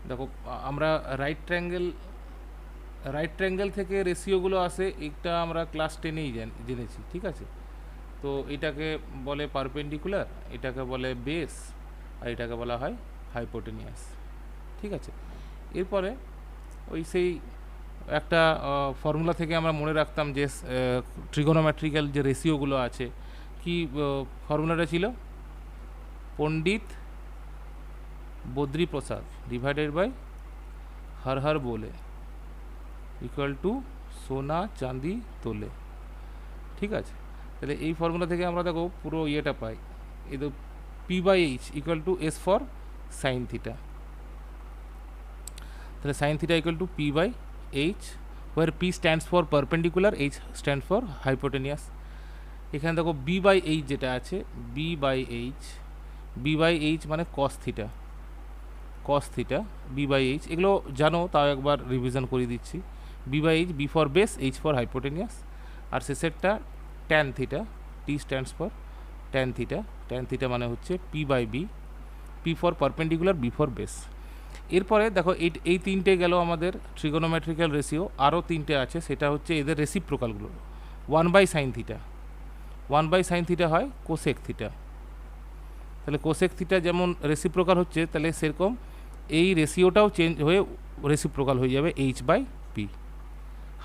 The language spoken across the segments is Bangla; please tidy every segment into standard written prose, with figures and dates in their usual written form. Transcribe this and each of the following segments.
দেখো আমরা রাইট ট্রায়াঙ্গেল থেকে রেশিওগুলো আসে, এটা আমরা ক্লাস টেনেই জেনেছি, ঠিক আছে। তো এটাকে বলে পারপেন্ডিকুলার, এটাকে বলে বেস, আর এটাকে বলা হয় হাইপোটেনিয়াস, ঠিক আছে। এরপরে ওই সেই একটা ফর্মুলা থেকে আমরা মনে রাখতাম যে ট্রিগোনোমেট্রিক্যাল যে রেশিওগুলো আছে, কি ফর্মুলাটা ছিল? পণ্ডিত বদ্রী প্রসাদ ডিভাইডেড বাই হর হর বলে ইকুয়াল টু সোনা চাঁদি তোলে, ঠিক আছে। তাহলে এই ফর্মুলা থেকে আমরা দেখো পুরো ইয়েটা পাই, এই তো P by H equal to S for sine theta. তাহলে sine theta equal to P by H, where P stands for perpendicular, H stand for hypotenuse. এখানে দেখো বি বাই এইচ যেটা আছে, বি বাই এইচ মানে cos theta, B by H এগুলো জানো, তাও একবার রিভিশন করে দিচ্ছি। B by H, B for base, H for hypotenuse, আর শেষেরটা tan theta, T stands for tan theta মানে হচ্ছে P by B, P for perpendicular, B for base. এরপরে দেখো এই তিনটে গেল আমাদের ট্রিগোনোমেট্রিক্যাল রেশিও, আরও তিনটে আছে, সেটা হচ্ছে এদের রেসিপ্রোকালগুলো। 1/sin থিটা হয় কোসেক থিটা, তাহলে কোসেক থিটা যেমন রেসিপ্রোকাল হচ্ছে, তাহলে সেরকম এই রেশিওটাও চেঞ্জ হয়ে রেসিপ্রোকাল হয়ে যাবে H by P,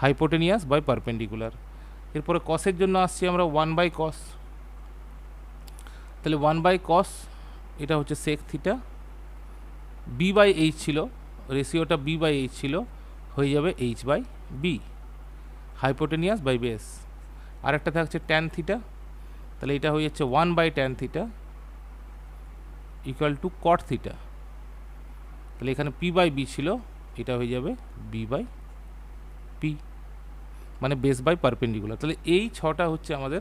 hypotenuse by perpendicular. এরপরে কসের জন্য আসছি আমরা 1/cos, তাহলে 1/cos এটা হচ্ছে sec theta, B by H ছিল, রেশিওটা বি বাই এইচ ছিল, হয়ে যাবে H by B, hypotenuse by base. আরেকটা থাকছে ট্যান থিটা, তাহলে এটা হয়ে যাচ্ছে 1/tan theta equal to cot theta, তাহলে এখানে পি বাই বি ছিল, এটা হয়ে যাবে বি বাই পি, মানে বেস বাই পারপেন্ডিকুলার। তাহলে এই ছটা হচ্ছে আমাদের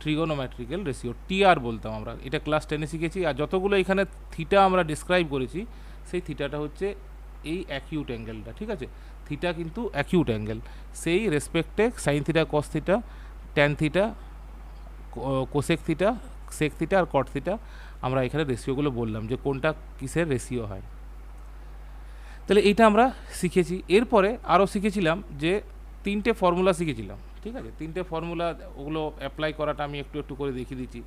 ট্রিগোনোমেট্রিক্যাল রেশিও, টিআর বলতাম আমরা, এটা ক্লাস 10-এ শিখেছি। আর যতগুলো এখানে থিটা আমরা ডিসক্রাইব করেছি, সেই থিটাটা হচ্ছে এই অ্যাকিউট অ্যাঙ্গেলটা, ঠিক আছে। থিটা কিন্তু অ্যাকিউট অ্যাঙ্গেল, সেই রেসপেক্টে sine theta, cos theta, tan theta, cosec theta, sec theta আর কট থিটা, আমরা এখানে রেশিওগুলো বললাম যে কোনটা কিসের রেশিও হয়। তাহলে এইটা আমরা শিখেছি। এরপরে আরও শিখেছিলাম যে তিনটে ফর্মুলা শিখেছিলাম, ঠিক আছে। তিনটে ফর্মুলা, ওগুলো অ্যাপ্লাই করাটা আমি একটু একটু করে দেখিয়ে দিচ্ছি।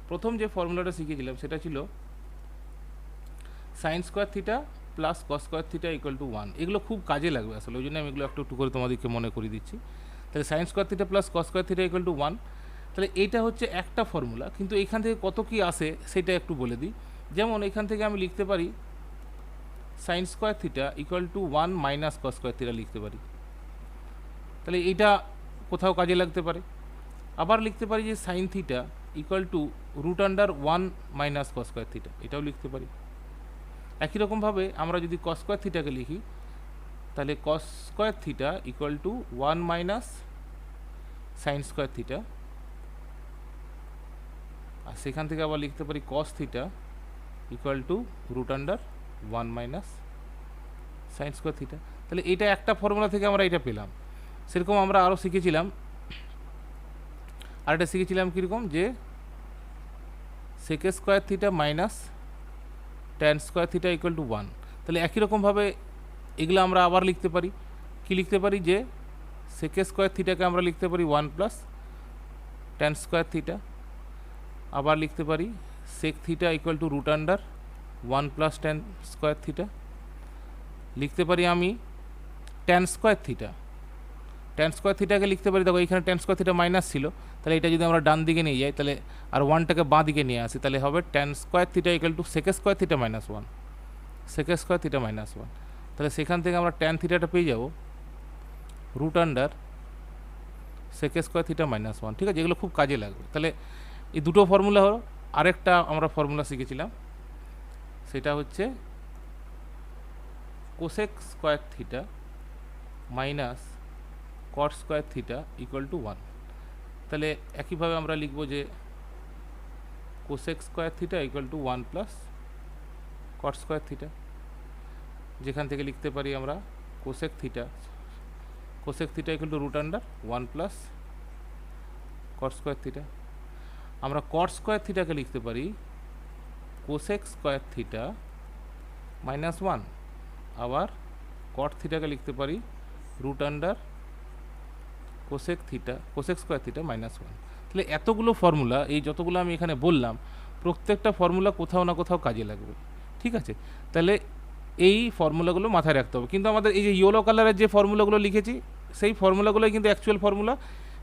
প্রথম যে ফর্মুলাটা শিখেছিলাম সেটা ছিল sign square theta plus cos square theta equal to 1। এগুলো খুব কাজে লাগবে আসলে, ওই জন্য আমি এগুলো একটু একটু করে তোমাদেরকে মনে করিয়ে দিচ্ছি। তাহলে sign square theta plus cos square theta equal to 1, তাহলে এইটা হচ্ছে একটা ফর্মুলা, কিন্তু এখান থেকে কত কি আসে সেটা একটু বলে দিই। যেমন এখান থেকে আমি লিখতে পারি sign square theta equal to 1 minus cos square theta লিখতে পারি, তাহলে এইটা কোথাও কাজে লাগতে পারে। আবার লিখতে পারি যে sine theta equal to root under 1 minus cos square theta, এটাও লিখতে পারি। একই রকমভাবে আমরা যদি কস স্কোয়ার থিটাকে লিখি, তাহলে cos square theta equal to 1 minus sine square theta, আর সেখান থেকে আবার লিখতে পারি cos theta equal to root under 1 minus sine square theta. তাহলে এটা একটা ফর্মুলা থেকে আমরা এটা পেলাম। সেরকম আমরা আরও শিখেছিলাম, আরেকটা শিখেছিলাম কীরকম, যে sec square theta minus tan square theta equal to 1। তাহলে একই রকমভাবে এগুলো আমরা আবার লিখতে পারি, কি লিখতে পারি, যে সেক স্কোয়ার থিটাকে আমরা লিখতে পারি 1 প্লাস ট্যান স্কোয়ার থিটা, আবার লিখতে পারি sec theta equal to root under 1 plus tan square theta, লিখতে পারি আমি ট্যান স্কোয়ার থিটাকে লিখতে পারি, দেখো এখানে ট্যান স্কোয়ার থিটা মাইনাস ছিল, তাহলে এটা যদি আমরা ডান দিকে নিয়ে যাই, তাহলে আর 1টাকে বাঁ দিকে নিয়ে আসি, তাহলে হবে tan square theta equal to sec square theta minus 1, তাহলে সেখান থেকে আমরা ট্যান থিটাটা পেয়ে যাব root under sec square theta minus 1, ঠিক আছে। এগুলো খুব কাজে লাগবে। তাহলে এই দুটো ফর্মুলা হলো। আরেকটা আমরা ফর্মুলা শিখেছিলাম, সেটা হচ্ছে cosec square theta minus cot square theta equal to 1। তাহলে একইভাবে আমরা লিখব যে cosec square theta equal to 1 plus cot square theta, যেখান থেকে লিখতে পারি আমরা cosec theta equal to root under 1 plus cot square theta. আমরা কট স্কোয়ার থিটাকে লিখতে পারি কোসেক স্কোয়ার থিটা মাইনাস 1, আবার কট থিটাকে লিখতে পারি root under cosec theta cosec square theta -1। তাহলে এতগুলো ফর্মুলা, এই যতগুলো আমি এখানে বললাম, প্রত্যেকটা ফর্মুলা কোথাও না কোথাও কাজে লাগবে। ঠিক আছে, তাহলে এই ফর্মুলাগুলো মাথায় রাখতে হবে। কিন্তু আমাদের এই যে ইয়েলো কালারের যে ফর্মুলাগুলো লিখেছি, সেই ফর্মুলাগুলোই কিন্তু অ্যাকচুয়াল ফর্মুলা।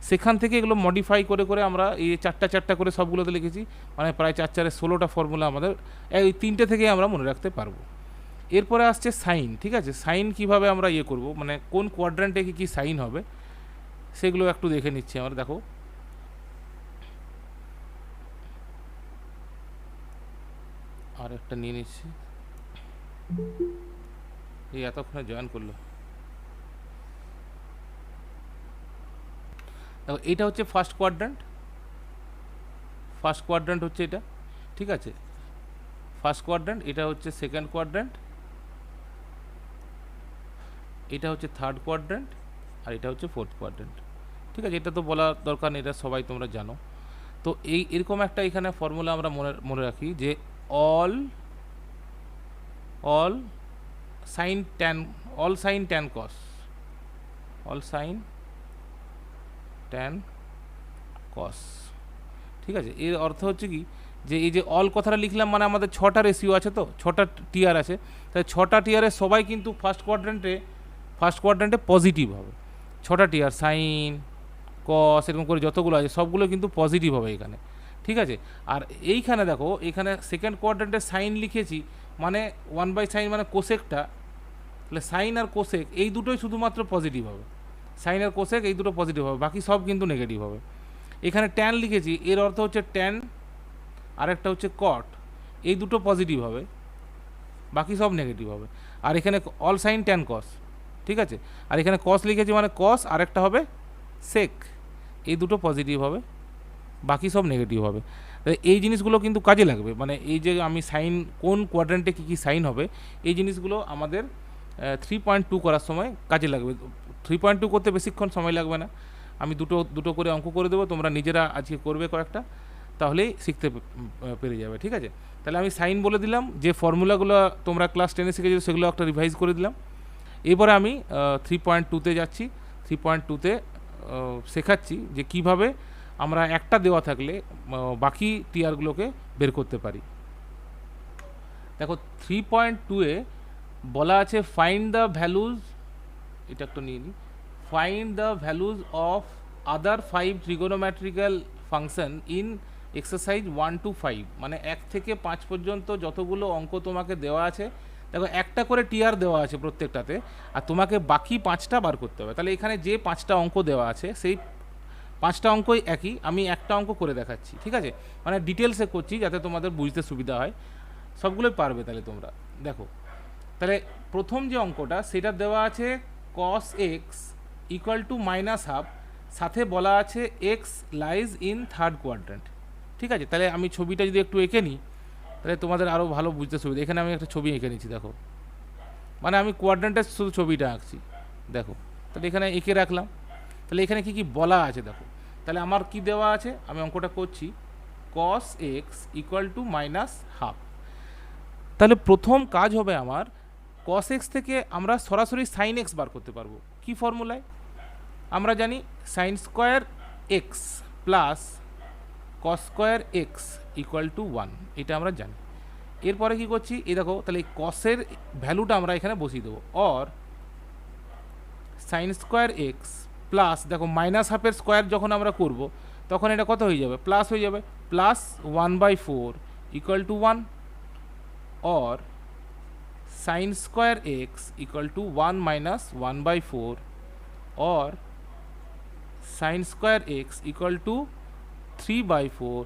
সেখান থেকে এগুলো মডিফাই করে করে আমরা এই চারটা করে সবগুলোতে লিখেছি, মানে প্রায় 4 16টা ফর্মুলা আমাদের এই 3টে থেকে আমরা মনে রাখতে পারবো। এরপরে আসছে সাইন। ঠিক আছে, সাইন কিভাবে আমরা ইয়ে করব, মানে কোন কোয়াড্র্যান্টে কী সাইন হবে সেগুলো একটু দেখে নিচ্ছি আমরা। দেখো, আর একটা নিয়ে নিচ্ছি, এই এতক্ষণে জয়েন করলো। দেখো, এইটা হচ্ছে ফার্স্ট কোয়াড্র্যান্ট হচ্ছে এটা। ঠিক আছে, ফার্স্ট কোয়াড্র্যান্ট, এটা হচ্ছে সেকেন্ড কোয়াড্র্যান্ট, এটা হচ্ছে থার্ড কোয়াড্র্যান্ট, আর এটা হচ্ছে ফোর্থ কোয়াড্র্যান্ট। ঠিক আছে, এটা তো বলা দরকার নেই, এটা সবাই তোমরা জানো। তো এরকম একটা এখানে ফর্মুলা আমরা মনে রাখি যে অল সাইন ট্যান কস, অল সাইন ট্যান কস। ঠিক আছে, এর অর্থ হচ্ছে কি, যে এই যে অল কথাটা লিখলাম, মানে আমাদের 6টা রেশিও আছে, তো 6টা টিয়ার আছে, তাই 6টা টিয়ারে সবাই কিন্তু ফার্স্ট কোয়াড্র্যান্টে পজিটিভ হবে। 6টা টিয়ার সাইন কস এরকম করে যতগুলো আছে সবগুলো কিন্তু পজিটিভ হবে এখানে। ঠিক আছে, আর এইখানে দেখো, এখানে সেকেন্ড কোয়াড্র্যান্টে সাইন লিখেছি, মানে 1/sin মানে কোসেকটা, তাহলে সাইন আর কোসেক এই দুটোই শুধুমাত্র পজিটিভ হবে। সাইন আর কোসেক এই দুটো পজিটিভ হবে, বাকি সব কিন্তু নেগেটিভ হবে। এখানে ট্যান লিখেছি, এর অর্থ হচ্ছে ট্যান, আরেকটা হচ্ছে কট, এই দুটো পজিটিভ হবে, বাকি সব নেগেটিভ হবে। আর এখানে অল সাইন ট্যান কস। ঠিক আছে, আর এখানে কস লিখেছি, মানে কস, আরেকটা হবে সেক, এই দুটো পজিটিভ হবে, বাকি সব নেগেটিভ হবে। এই জিনিসগুলো কিন্তু কাজে লাগবে, মানে এই যে আমি সাইন কোন কোয়াড্র্যান্টে কী সাইন হবে, এই জিনিসগুলো আমাদের 3.2 করার সময় কাজে লাগবে। 3.2 করতে বেশিক্ষণ সময় লাগবে না, আমি দুটো করে অঙ্ক করে দেবো, তোমরা নিজেরা আজকে করবে কয়েকটা, তাহলেই শিখতে পেরে যাবে। ঠিক আছে, তাহলে আমি সাইন বলে দিলাম, যে ফর্মুলাগুলো তোমরা ক্লাস 10-এ শিখেছো সেগুলো একটা রিভাইজ করে দিলাম। এবারে আমি 3.2-তে যাচ্ছি। 3.2-তে শেখাচ্ছি যে কিভাবে আমরা একটা দেওয়া থাকলে বাকি টিয়ারগুলোকে বের করতে পারি। দেখো, 3.2-এ বলা আছে ফাইন্ড দ্য ভ্যালুজ, এটা একটু নিয়ে নিই, find the values of other 5 trigonometrical function in exercise 1 to 5, মানে 1 থেকে 5 পর্যন্ত যতগুলো অঙ্ক তোমাকে দেওয়া আছে, দেখো একটা করে টিয়ার দেওয়া আছে প্রত্যেকটাতে, আর তোমাকে বাকি 5টা বার করতে হবে। তাহলে এখানে যে 5টা অঙ্ক দেওয়া আছে, সেই 5টা অঙ্কই একই, আমি একটা অঙ্ক করে দেখাচ্ছি। ঠিক আছে, মানে ডিটেলসে করছি যাতে তোমাদের বুঝতে সুবিধা হয়, সবগুলোই পারবে তাহলে তোমরা। দেখো, তাহলে প্রথম যে অঙ্কটা, সেটা দেওয়া আছে cos x ইকুয়াল টু -1/2, সাথে বলা আছে x lies in third quadrant. ঠিক আছে, তাহলে আমি ছবিটা যদি একটু এঁকে নিই, তাহলে তোমাদের আরও ভালো বুঝতে সুবিধা। এখানে আমি একটা ছবি এঁকে নিচ্ছি, দেখো, মানে আমি কোয়াড্র্যান্টের শুধু ছবিটা আঁকছি। দেখো, তাহলে এখানে এঁকে রাখলাম। তাহলে এখানে কি কি বলা আছে দেখো, তাহলে আমার কি দেওয়া আছে, আমি অঙ্কটা করছি, cos x ইকুয়াল টু -1/2। তাহলে প্রথম কাজ হবে আমার, cos x থেকে আমরা সরাসরি sin x বার করতে পারবো। কি ফর্মুলায়? আমরা জানি sin square x plus cos square x equal to 1, এটা আমরা জানি। এরপরে কি করছি, এই দেখো, তাহলে কসের ভ্যালুটা আমরা এখানে বসিয়ে দেবো, or sine square x plus, দেখো -1/2 স্কোয়ার যখন আমরা করব, তখন এটা কত হয়ে যাবে, প্লাস হয়ে যাবে, plus 1/4 equal to 1, or sine square x equal to 1 minus 1/4, or sine square x equal two 3/4,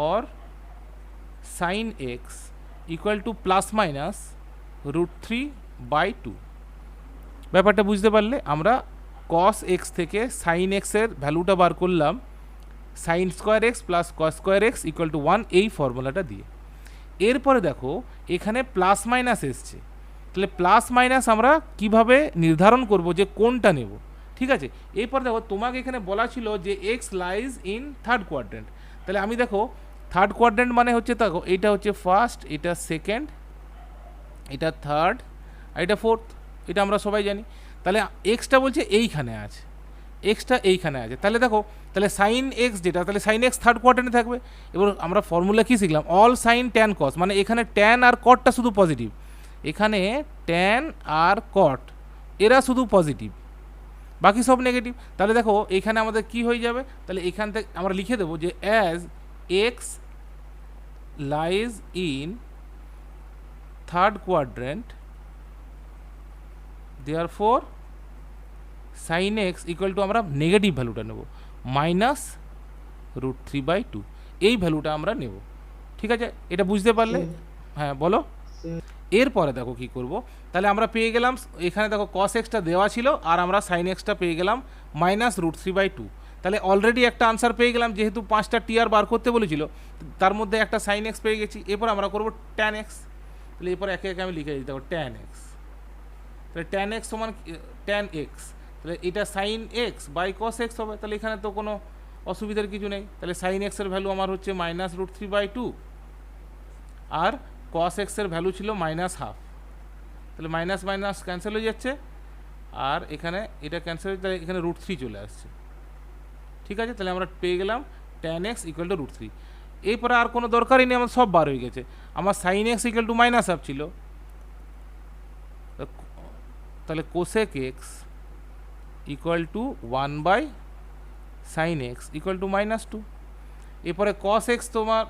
or sin x equal to plus minus √3/2। ব্যাপারটা বুঝতে পারলে, আমরা cos x থেকে sin x এর ভ্যালুটা বার করলাম, sin square x plus cos square x equal to 1, এই ফর্মুলাটা দিয়ে। এরপরে দেখো, এখানে প্লাস মাইনাস এসছে, তাহলে প্লাস মাইনাস আমরা কিভাবে নির্ধারণ করব যে কোনটা নেব। ঠিক আছে, এরপর দেখো, তোমাকে এখানে বলা ছিল যে x lies in third quadrant, তাহলে আমি দেখো থার্ড কোয়াড্র্যান্ট মানে হচ্ছে, দেখো এটা হচ্ছে ফার্স্ট, এটা সেকেন্ড, এটা থার্ড, আর এটা ফোর্থ, এটা আমরা সবাই জানি। তাহলে এক্সটা বলছে এইখানে আছে, এক্সটা এইখানে আছে। তাহলে দেখো, তাহলে সাইন এক্স যেটা, তাহলে সাইন এক্স থার্ড কোয়ার্টারে থাকবে। এবার আমরা ফর্মুলা কী শিখলাম, অল সাইন ট্যান কস, মানে এখানে ট্যান আর কটটা শুধু পজিটিভ, এখানে ট্যান আর কট এরা শুধু পজিটিভ, বাকি সব নেগেটিভ। তাহলে দেখো এখানে আমাদের কি হয়ে যাবে, তাহলে এখান থেকে আমরা লিখে দেবো যে as X lies in third quadrant therefore sine X equal to, আমরা নেগেটিভ ভ্যালুটা নেব -√3/2, এই ভ্যালুটা আমরা নেব। ঠিক আছে, এটা বুঝতে পারলে? হ্যাঁ বলো। এরপরে দেখো কি করব, তাহলে আমরা পেয়ে গেলাম এখানে দেখো কস এক্সটা দেওয়া ছিল, আর আমরা সাইন এক্সটা পেয়ে গেলাম -√3/2। তাহলে অলরেডি একটা আনসার পেয়ে গেলাম, যেহেতু 5টা টিআর বার করতে বলেছিল, তার মধ্যে একটা সাইন এক্স পেয়ে গেছি। এরপর আমরা করব ট্যান এক্স। তাহলে এরপর একে একে আমি লিখে দিই, দেখো ট্যান এক্স, তাহলে ট্যান এক্স সমান ট্যান এক্স, তাহলে এটা sine X by cos X হবে। তাহলে এখানে তো কোনো অসুবিধার কিছু নেই। তাহলে সাইন এক্সের ভ্যালু আমার হচ্ছে -√3/2, আর কস এক্সের ভ্যালু ছিল -1/2। তাহলে মাইনাস মাইনাস ক্যান্সেল হয়ে যাচ্ছে, আর এখানে এটা ক্যান্সেল হয়ে, তাহলে এখানে √3 চলে আসছে। ঠিক আছে, তাহলে আমরা পেয়ে গেলাম ট্যান এক্স ইকুয়াল টু √3। এরপরে আর কোনো দরকারই নেই, আমার সব বার হয়ে গেছে। আমার সাইন এক্স ইকুয়াল টু -1/2 ছিল, তাহলে cosec x equal two 1/sin x equal to -2। এরপরে কস এক্স, তোমার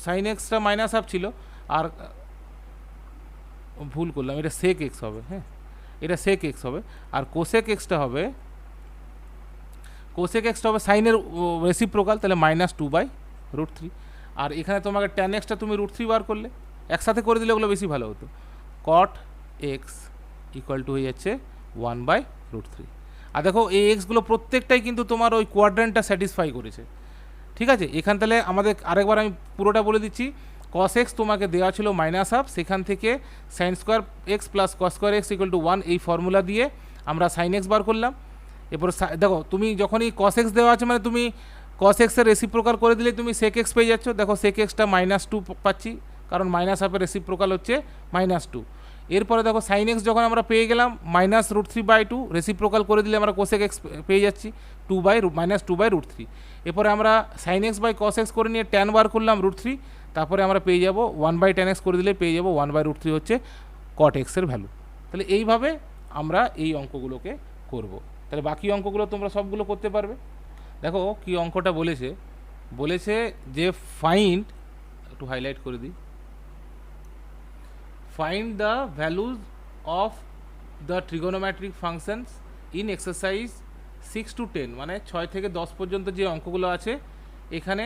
সাইন এক্সটা -1/2 ছিল, আর ভুল করলাম, এটা সেক এক্স হবে, হ্যাঁ এটা সেক এক্স হবে, আর কোসেক এক্সটা হবে, কোসেক এক্সটা হবে সাইনের রেসিপ্রোকাল, তাহলে -2/√3। আর এখানে তোমাকে ট্যান এক্সটা তুমি √3 বার করলে, একসাথে করে দিলে ওগুলো বেশি ভালো হতো। কট এক্স ইকুয়াল টু হয়ে যাচ্ছে 1/√3। আর দেখো এই এক্সগুলো প্রত্যেকটাই কিন্তু তোমার ওই কোয়াড্রেন্টটা স্যাটিসফাই করেছে। ঠিক আছে, এখান তাহলে আমাদের আরেকবার আমি পুরোটা বলে দিচ্ছি। কস এক্স তোমাকে দেওয়া ছিল -1/2, সেখান থেকে sine square x plus cos square x equal to 1, এই ফর্মুলা দিয়ে আমরা সাইন এক্স বার করলাম। এরপর দেখো তুমি যখনই কস এক্স দেওয়া আছে, মানে তুমি কস এক্সের রেসিপ্রোকাল করে দিলে তুমি সেক এক্স পেয়ে যাচ্ছ। দেখো সেক এক্সটা -2 পাচ্ছি, কারণ -1/2 রেসিপ্রোকাল হচ্ছে -2। এরপরে দেখো সাইন এক্স যখন আমরা পেয়ে গেলাম -√3/2, রেসিপ্রোকাল করে দিলে আমরা কোসেক এক্স পেয়ে যাচ্ছি -2/√3। এরপরে আমরা sine X by cos X করে নিয়ে ট্যান বার করলাম √3, তারপরে আমরা পেয়ে যাব 1/tan x করে দিলে পেয়ে যাব 1/√3 হচ্ছে কট এক্সের ভ্যালু। তাহলে এইভাবে আমরা এই অঙ্কগুলোকে করব। তাহলে বাকি অঙ্কগুলো তোমরা সবগুলো করতে পারবে। দেখো কি অঙ্কটা বলেছে, বলেছে যে ফাইন্ড, একটু হাইলাইট করে দিই, find the values of the trigonometric functions in exercise 6 to 10, মানে 6 থেকে 10 পর্যন্ত যে অঙ্কগুলো আছে এখানে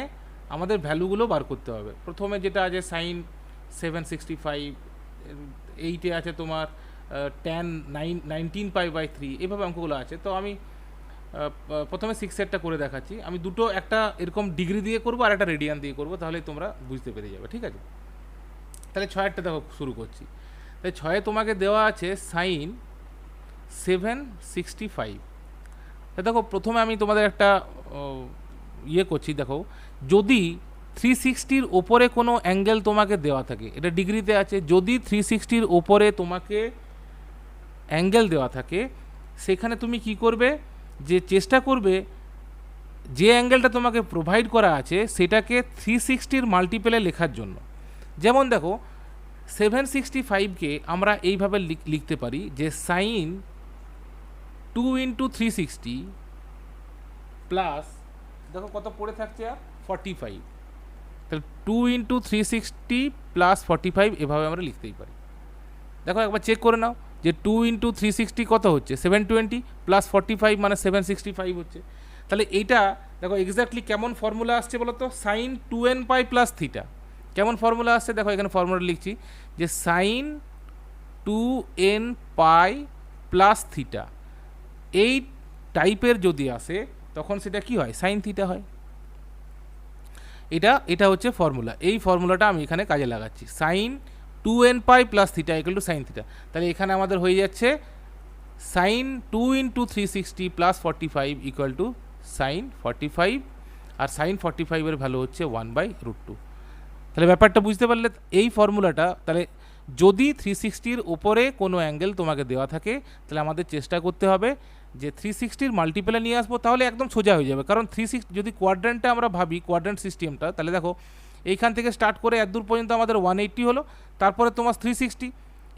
আমাদের ভ্যালুগুলো বার করতে হবে। প্রথমে যেটা আছে সাইন 765, 8-এ আছে তোমার ট্যান 19π/3, এভাবে অঙ্কগুলো আছে। তো আমি প্রথমে 6-এরটা করে দেখাচ্ছি। আমি দুটো, একটা এরকম ডিগ্রি দিয়ে করবো আর একটা রেডিয়ান দিয়ে করবো, তাহলে তোমরা বুঝতে পেরে যাবে। ঠিক আছে, তাহলে 6-এরটা দেখো শুরু করছি। তাই 6-এ তোমাকে দেওয়া আছে সাইন 765। দেখো প্রথমে আমি তোমাদের একটা ইয়ে করছি, দেখো যদি 360-র ওপরে কোনো অ্যাঙ্গেল তোমাকে দেওয়া থাকে, এটা ডিগ্রিতে আছে, যদি 360-র ওপরে তোমাকে অ্যাঙ্গেল দেওয়া থাকে, সেখানে তুমি কি করবে, যে চেষ্টা করবে যে অ্যাঙ্গেলটা তোমাকে প্রোভাইড করা আছে সেটাকে 360-র মাল্টিপেলে লেখার জন্য। যেমন দেখো 765-কে আমরা এইভাবে লিখতে পারি যে সাইন 2 × 360 প্লাস, দেখো কত পড়ে থাকছে আর 45, তাহলে 2 × 360 প্লাস 45, এভাবে আমরা লিখতেই পারি। দেখো একবার চেক করে নাও যে 2 × 360 কত হচ্ছে, 720 প্লাস 45 মানে 765 হচ্ছে। তাহলে এইটা দেখো এক্স্যাক্টলি কেমন ফর্মুলা আসছে বলো তো, সাইন 2nπ প্লাস থিটা। কেমন ফর্মুলা আসছে দেখো, এখানে ফর্মুলা লিখছি যে সাইন 2nπ প্লাস থিটা, এই টাইপের যদি আসে তখন সেটা কি হয়, সাইন থিটা হয়। এটা হচ্ছে ফর্মুলা। এই ফর্মুলাটা আমি এখানে কাজে লাগাচ্ছি, sine 2nπ plus theta equal to sine theta. তাহলে এখানে আমাদের হয়ে যাচ্ছে sine 2 × 360 plus 45 equal to sine 45, আর সাইন 45-এর ভ্যালু হচ্ছে 1/√2। তাহলে ব্যাপারটা বুঝতে পারলে। এই ফর্মুলাটা তাহলে যদি 360-র উপরে কোনো অ্যাঙ্গেল তোমাকে দেওয়া থাকে তাহলে আমাদের চেষ্টা করতে হবে যে 360-র মাল্টিপলে নিয়ে আসবো, তাহলে একদম সোজা হয়ে যাবে। কারণ 360 যদি কোয়াড্রেন্টটা আমরা ভাবি, কোয়াড্রেন্ট সিস্টেমটা, তাহলে দেখো এইখান থেকে স্টার্ট করে এত দূর পর্যন্ত আমাদের 180 হলো, তারপরে তোমার 360,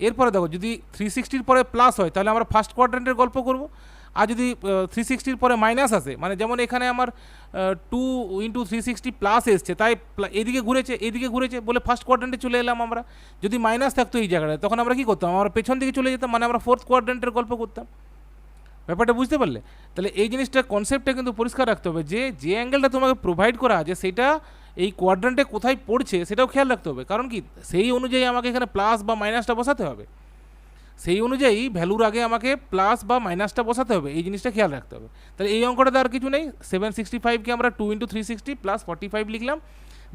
এরপরে দেখো যদি 360-র পরে প্লাস হয় তাহলে আমরা ফার্স্ট কোয়াড্রেন্টের গল্প করব। আর যদি 360-র পরে মাইনাস আসে, মানে যেমন এখানে আমার 2 ইন্টু 360 প্লাস এসছে, তাই এদিকে ঘুরেছে বলে ফার্স্ট কোয়াড্রেন্টে চলে এলাম আমরা। যদি মাইনাস থাকতো এই জায়গাটায় তখন আমরা কী করতাম, আমরা পেছন দিকে চলে যেতাম, মানে আমরা ফোর্থ কোয়াড্রেন্টের গল্প করতাম। ব্যাপারটা বুঝতে পারলে? তাহলে এই জিনিসটা কনসেপ্টটা কিন্তু পরিষ্কার রাখতে হবে যে যে অ্যাঙ্গেলটা তোমাকে প্রোভাইড করা আছে সেটা এই কোয়াড্রেন্টে কোথায় পড়ছে সেটাও খেয়াল রাখতে হবে। কারণ কি, সেই অনুযায়ী আমাকে এখানে প্লাস বা মাইনাসটা বসাতে হবে, সেই অনুযায়ী ভ্যালুর আগে আমাকে প্লাস বা মাইনাসটা বসাতে হবে, এই জিনিসটা খেয়াল রাখতে হবে। তাহলে এই অঙ্কটাতে আর কিছু নেই, 765কে আমরা 2 ইন্টু 360 প্লাস 45 লিখলাম,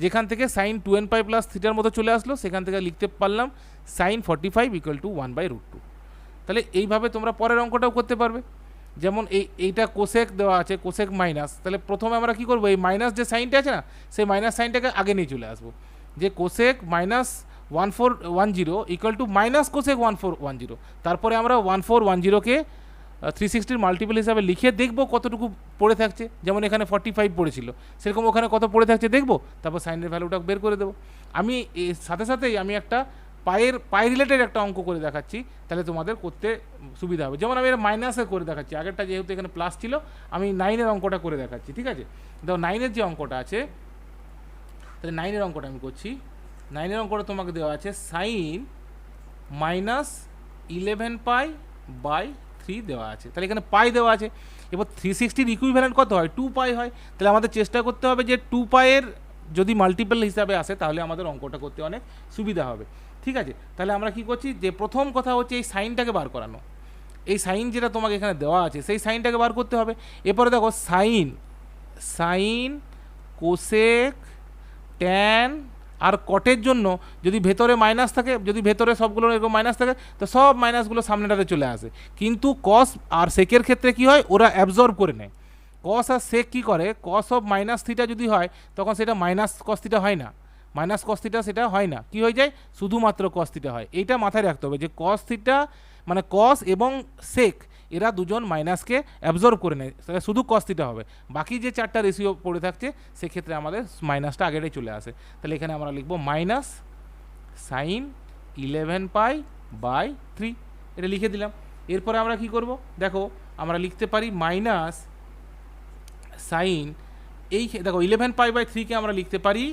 যেখান থেকে সাইন 2nπ প্লাস থিটার মতো চলে আসলো, সেখান থেকে লিখতে পারলাম সাইন 45 ইকুয়াল টু 1/√2। তাহলে এইভাবে তোমরা পরের অঙ্কটাও করতে পারবে। যেমন এইটা কোসেক দেওয়া আছে, কোসেক মাইনাস, তাহলে প্রথমে আমরা কী করবো, এই মাইনাস যে সাইনটা আছে না, সেই মাইনাস সাইনটাকে আগে নিয়ে চলে আসবো, যে cosec minus 1410 equal to minus cosec 1410। তারপরে আমরা 1410কে 360-র মাল্টিপল হিসাবে লিখে দেখবো কতটুকু পড়ে থাকছে। যেমন এখানে 45 পড়েছিল, সেরকম ওখানে কত পড়ে থাকছে দেখবো, তারপর সাইনের ভ্যালুটা বের করে দেবো। আমি এর সাথে সাথেই আমি একটা পাই রিলেটেড একটা অঙ্ক করে দেখাচ্ছি, তাহলে তোমাদের করতে সুবিধা হবে। যেমন আমি এটা মাইনাসে করে দেখাচ্ছি, আগেরটা যেহেতু এখানে প্লাস ছিল, আমি 9-এর অঙ্কটা করে দেখাচ্ছি, ঠিক আছে? দেখো 9-এর যে অঙ্কটা আছে, তাহলে 9-এর অঙ্কটা আমি করছি। 9-এর অঙ্কটা তোমাকে দেওয়া আছে সাইন মাইনাস 11π/3 দেওয়া আছে, তাহলে এখানে পাই দেওয়া আছে। এবার 360-র ইকুইভ্যালেন্ট কত হয়, 2π হয়। তাহলে আমাদের চেষ্টা করতে হবে যে 2π-এর যদি মাল্টিপল হিসাবে আসে তাহলে আমাদের অঙ্কটা করতে অনেক সুবিধা হবে, ঠিক আছে? তাহলে আমরা কি করছি, যে প্রথম কথা হচ্ছে এই সাইনটাকে বার করানো। এই সাইন যেটা তোমাকে এখানে দেওয়া আছে সেই সাইনটাকে বার করতে হবে। এরপরে দেখো সাইন কোসেক ট্যান আর কটের জন্য যদি ভেতরে মাইনাস থাকে, যদি ভেতরে সবগুলো এরকম মাইনাস থাকে, তো সব মাইনাসগুলো সামনেটাতে চলে আসে। কিন্তু কস আর সেকের ক্ষেত্রে কি হয়, ওরা অ্যাবজর্ব করে নেয়। কস আর সেক কী করে, কস অফ মাইনাস থিটা যদি হয় তখন সেটা মাইনাস কস থিটা হয় না, মাইনাস কস থিটা সেটা হয় না, কি হয়ে যায়, শুধুমাত্র কস থিটা হয়। এইটা মাথায় রাখতে হবে যে কস থিটা মানে কস এবং সেক এরা দুজন মাইনাসকে অ্যাবজর্ব করে নেয়, তাহলে শুধু কস থিটা হবে। বাকি যে 4টা রেশিও পড়ে থাকছে সেক্ষেত্রে আমাদের মাইনাসটা আগেটাই চলে আসে। তাহলে এখানে আমরা লিখবো মাইনাস সাইন 11π/3, এটা লিখে দিলাম। এরপরে আমরা কি করব, দেখো আমরা লিখতে পারি মাইনাস সাইন, এই দেখো 11π/3কে আমরা লিখতে পারি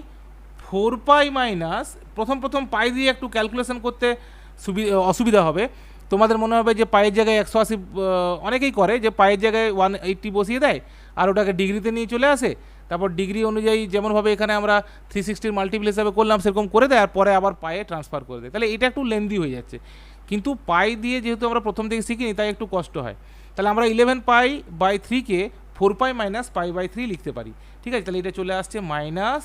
4π মাইনাস, প্রথম পাই দিয়ে একটু ক্যালকুলেশন করতে অসুবিধা হবে। তোমাদের মনে হবে যে পায়ের জায়গায় 180, অনেকেই করে যে পায়ের জায়গায় 180 বসিয়ে দেয় আর ওটাকে ডিগ্রিতে নিয়ে চলে আসে, তারপর ডিগ্রি অনুযায়ী যেমনভাবে এখানে আমরা 360-র মাল্টিপল হিসাবে করলাম সেরকম করে দেয়, আর পরে আবার পায়ে ট্রান্সফার করে দেয়। তাহলে এটা একটু লেন্দি হয়ে যাচ্ছে, কিন্তু পাই দিয়ে যেহেতু আমরা প্রথম থেকে শিখিনি তাই একটু কষ্ট হয়। তাহলে আমরা 11π/3কে 4π মাইনাস π/3 লিখতে পারি, ঠিক আছে? তাহলে এটা চলে আসছে মাইনাস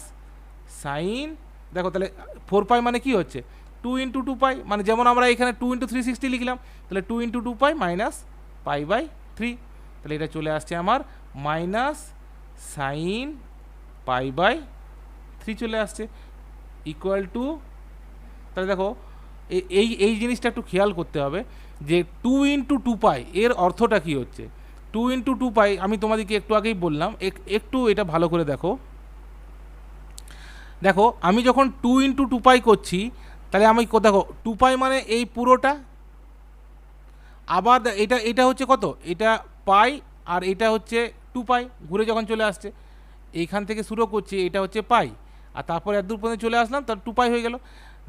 সাইন, দেখো তাহলে 4π মানে কি হচ্ছে, 2 ইন্টু 2π, মানে যেমন আমরা এখানে 2 ইন্টু 360 লিখলাম, তাহলে 2 ইন্টু 2π মাইনাস π/3, তাহলে এটা চলে আসছে আমার মাইনাস সাইন π/3 চলে আসছে ইকুয়াল টু, তাহলে দেখো এই জিনিসটা একটু খেয়াল করতে হবে যে 2 ইন্টু 2π এর অর্থটা কী হচ্ছে। 2 ইন্টু 2π আমি তোমাদেরকে একটু আগেই বললাম, একটু এটা ভালো করে দেখো। আমি যখন 2 ইন্টু 2π করছি তাহলে আমি দেখো 2π মানে এই পুরোটা, আবার এটা হচ্ছে কত, এটা পাই, আর এটা হচ্ছে 2π, ঘুরে যখন চলে আসছে এইখান থেকে শুরু করছি, এটা হচ্ছে পাই, আর তারপর এত দূর পর্যন্ত চলে আসলাম, তার 2π হয়ে গেল।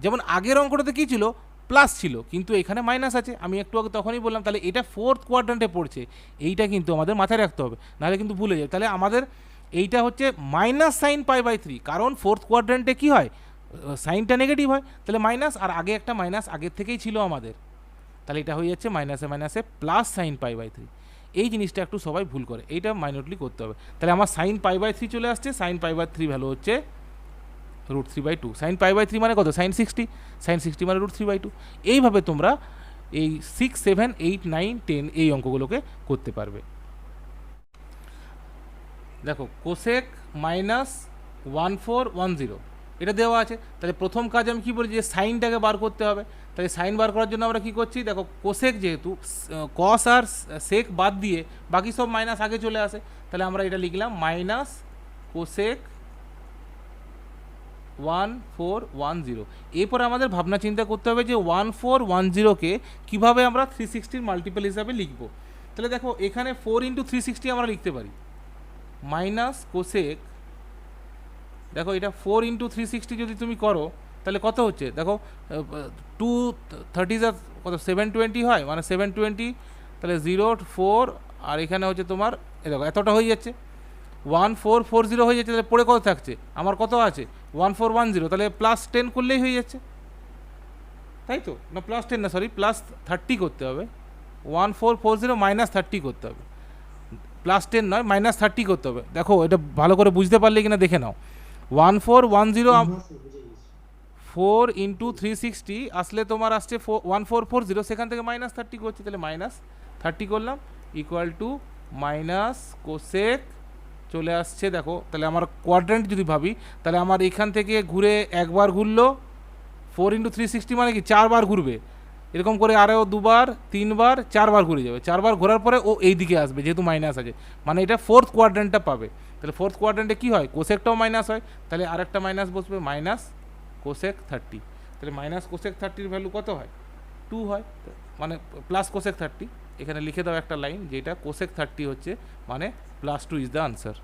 যেমন আগের অঙ্কটাতে কী ছিল, প্লাস ছিল, কিন্তু এখানে মাইনাস আছে, আমি একটু আগে তখনই বললাম। তাহলে এটা ফোর্থ কোয়াড্রেন্টে পড়ছে, এইটা কিন্তু আমাদের মাথায় রাখতে হবে, নাহলে কিন্তু ভুলে যায়। তাহলে আমাদের এইটা হচ্ছে মাইনাস সাইন π/3, কারণ ফোর্থ কোয়াড্রেন্টে কী হয়, সাইনটা নেগেটিভ হয়, তাহলে মাইনাস, আর আগে একটা মাইনাস আগের থেকেই ছিল আমাদের, তাহলে এটা হয়ে যাচ্ছে মাইনাসে প্লাস সাইন π/3। এই জিনিসটা একটু সবাই ভুল করে, এইটা মাইনরলি করতে হবে। তাহলে আমার সাইন π/3 চলে আসছে, সাইন π/3 ভ্যালু হচ্ছে √3/2, সাইন π/3 মানে কত, সাইন 60 মানে √3/2। এইভাবে তোমরা এই 6, 7, 8, 9, 10 এই অঙ্কগুলোকে করতে পারবে। দেখো কোসেক মাইনাস 1410, এটা দেওয়া আছে। তাহলে প্রথম কাজ আমি কী বলি, যে সাইনটাকে বার করতে হবে। তাহলে সাইন বার করার জন্য আমরা কী করছি, দেখো কোসেক যেহেতু কস আর সেক বাদ দিয়ে বাকি সব মাইনাস আগে চলে আসে, তাহলে আমরা এটা লিখলাম মাইনাস কোসেক 1410। এরপরে আমাদের ভাবনা চিন্তা করতে হবে যে 1410কে কীভাবে আমরা 360 মাল্টিপল হিসাবে লিখব। তাহলে দেখো এখানে 4 × 360 আমরা লিখতে পারি মাইনাস কোসেক, দেখো এটা 4 × 360 যদি তুমি করো তাহলে কত হচ্ছে, দেখো 230 কত 720 হয়, মানে 720, তাহলে 0 4 আর এখানে হচ্ছে তোমার দেখো এতটা হয়ে যাচ্ছে 1440 হয়ে যাচ্ছে। তাহলে পরে কত থাকছে আমার, কত আছে 1410, তাহলে +10 করলেই হয়ে যাচ্ছে, তাই তো না +10 না সরি +30 করতে হবে, 1440 -30 করতে হবে, +10 নয় -30 করতে হবে। দেখো এটা ভালো করে বুঝতে পারলে কিনা দেখে নাও, 1410 4 × 360 আসলে তোমার আসছে 1440, সেখান থেকে -30 করছে, তাহলে -30 করলাম ইকুয়াল টু মাইনাস কোসেক চলে আসছে। দেখো তাহলে আমার কোয়াড্রেন্ট যদি ভাবি, তাহলে আমার এখান থেকে ঘুরে একবার ঘুরলো, 4 × 360 মানে কি 4 বার ঘুরবে, এরকম করে আরও 2 বার 3 বার 4 বার ঘুরে যাবে, 4 বার ঘোরার পরে ও এই দিকে আসবে যেহেতু মাইনাস আছে, মানে এটা ফোর্থ কোয়াড্রেন্টটা পাবে। তাহলে ফোর্থ কোয়াড্রেন্টে কী হয়, কোসেকটাও মাইনাস হয়, তাহলে আরেকটা মাইনাস বসবে মাইনাস কোসেক 30। তাহলে মাইনাস কোসেক 30-র ভ্যালু কত হয় 2 হয়, মানে প্লাস কোসেক 30। এখানে লিখে দাও একটা লাইন, যেটা কোসেক 30 হচ্ছে মানে +2 ইজ দ্য আনসার।